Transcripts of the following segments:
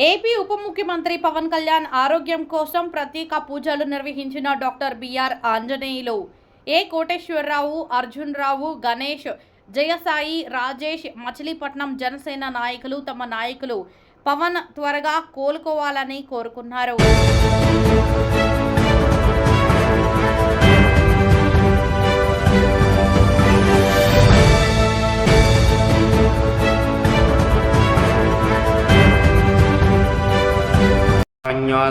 AP ఉప ముఖ్యమంత్రి పవన్ కళ్యాణ్ ఆరోగ్యం కోసం ప్రత్యేక పూజలు నిర్వహించిన డాక్టర్ బిఆర్ ఆంజనేయులు, ఏ కోటేశ్వరరావు, అర్జున్ రావు, గణేష్, జయసాయి, రాజేష్, మచిలీపట్నం జనసేన నాయకులు తమ నాయకులు పవన్ త్వరగా కోలుకోవాలని కోరుకున్నారు.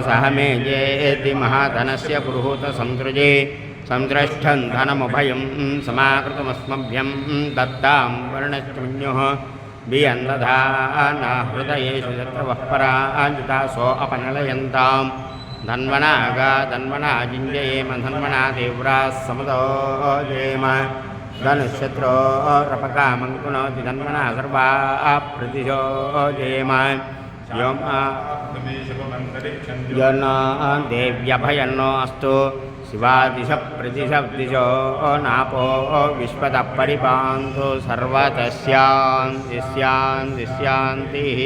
सह मे जेति महाधनस्य पुरुहूत संसृजे संदृष्टं धनमुभयं समाकृतमस्मभ्यं दत्तां वर्णश्चुन्युः बियन्दधाना हृदयेषु यत्र वः पराजितासो अपनलयन्तां धन्वनागा धन्वना जिञ्जयेम धन्वना देव्राः समुदोजेम धनुष्यत्रोरपकामङ्कुनोति धन्वना सर्वाः प्रतिशोजेम यन्नो देव्यभयन्नो अस्तु शिवादिश प्रतिशब्दिशो नापो विश्वतः परिपान्तु सर्वतः शान्तिः.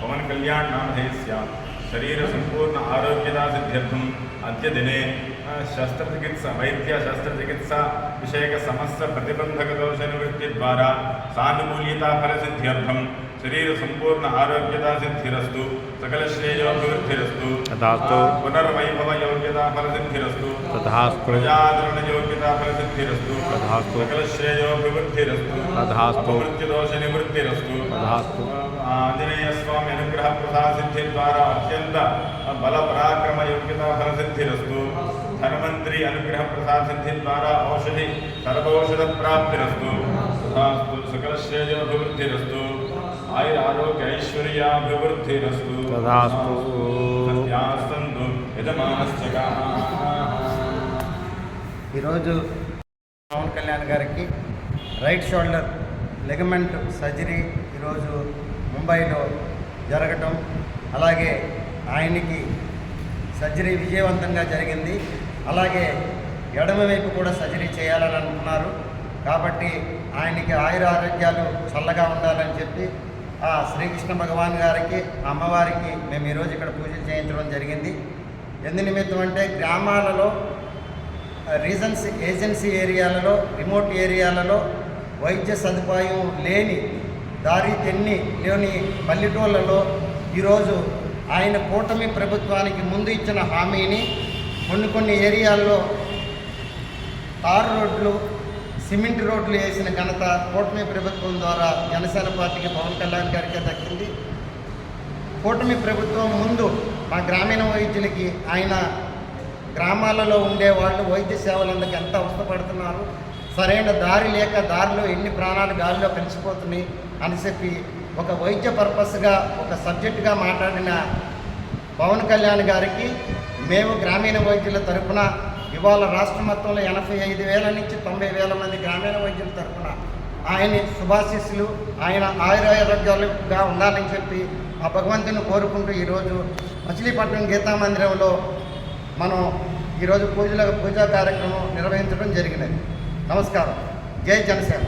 पवन कल्याण नामधेयस्य शरीर संपूर्ण आरोग्यता सिद्ध्यर्थम अद्य दिने शस्त्रचिकित्सा वैद्य शस्त्रचिकित्सा विषयक समस्त प्रतिबंधक दोष निवृत्ति द्वारा सानुकूल्यता फल सिद्ध्यर्थम शरीर संपूर्ण आरोग्यता सिद्धिरस्तु सकल श्रेयोभिवृद्धिरस्तु तथास्तु पुनर्वैभव योग्यता फल सिद्धिरस्तु तथास्तु प्रजादरण योग्यता फल सिद्धिरस्तु तथास्तु सकल श्रेयोभिवृद्धिरस्तु तथास्तु मृत्युदोष निवृत्तिरस्तु तथास्तु. आंजनेय स्वामी अनुग्रह प्रसाद सिद्धि द्वारा अत्यंत बल पराक्रम योग्यता फल सिद्धिरस्तु. धनवंतरी अनुग्रह प्रसाद सिद्धि द्वारा औषधि सर्वौषध प्राप्तिरस्तु. तथास्तु सकल श्रेयोभिवृद्धिरस्तु. आयुर आरोग्य ऐश्वर्याभिवृद्धिरस्तु. तथास्तु. सत्यास्तु यजमानश्चकाः. ఈరోజు పవన్ కళ్యాణ్ గారికి రైట్ షోల్డర్ లెగమెంట్ సర్జరీ ఈరోజు ముంబైలో జరగటం, అలాగే ఆయనకి సర్జరీ విజయవంతంగా జరిగింది. అలాగే ఎడమవైపు కూడా సర్జరీ చేయాలని అనుకున్నారు. కాబట్టి ఆయనకి ఆయుర ఆరోగ్యాలు చల్లగా ఉండాలని చెప్పి ఆ శ్రీకృష్ణ భగవాన్ గారికి, అమ్మవారికి మేము ఈరోజు ఇక్కడ పూజలు చేయించడం జరిగింది. ఎందు నిమిత్తం అంటే గ్రామాలలో, రీజన్స్ ఏజెన్సీ ఏరియాలలో, రిమోట్ ఏరియాలలో వైద్య సదుపాయం లేని, దారి తెన్ని లేని పల్లెటూళ్ళలో ఈరోజు ఆయన కూటమి ప్రభుత్వానికి ముందు ఇచ్చిన హామీని కొన్ని ఏరియాల్లో తారు రోడ్లు, సిమెంట్ రోడ్లు వేసిన ఘనత కూటమి ప్రభుత్వం ద్వారా జనసేన పార్టీకి, పవన్ కళ్యాణ్ గారికి దక్కింది. కూటమి ప్రభుత్వం ముందు మా గ్రామీణ వైద్యులకి, ఆయన గ్రామాలలో ఉండేవాళ్ళు వైద్య సేవలందుకు ఎంత అవస్థపడుతున్నారు, సరైన దారి లేక దారిలో ఎన్ని ప్రాణాలు గాలిలో కలిసిపోతున్నాయి అని చెప్పి ఒక వైద్య పర్పస్గా, ఒక సబ్జెక్టుగా మాట్లాడిన పవన్ కళ్యాణ్ గారికి మేము గ్రామీణ వైద్యుల తరఫున ఇవాళ రాష్ట్ర మొత్తంలో 85,000 నుంచి 90,000 మంది గ్రామీణ వైద్యుల తరఫున ఆయన శుభాశీస్సులు, ఆయన ఆయురారోగ్యాలుగా ఉండాలని చెప్పి ఆ భగవంతుని కోరుకుంటూ ఈరోజు మచిలీపట్నం గీతా మందిరంలో మనం ఈరోజు పూజా కార్యక్రమం నిర్వహించడం జరిగినది. నమస్కారం. జై జనసేన.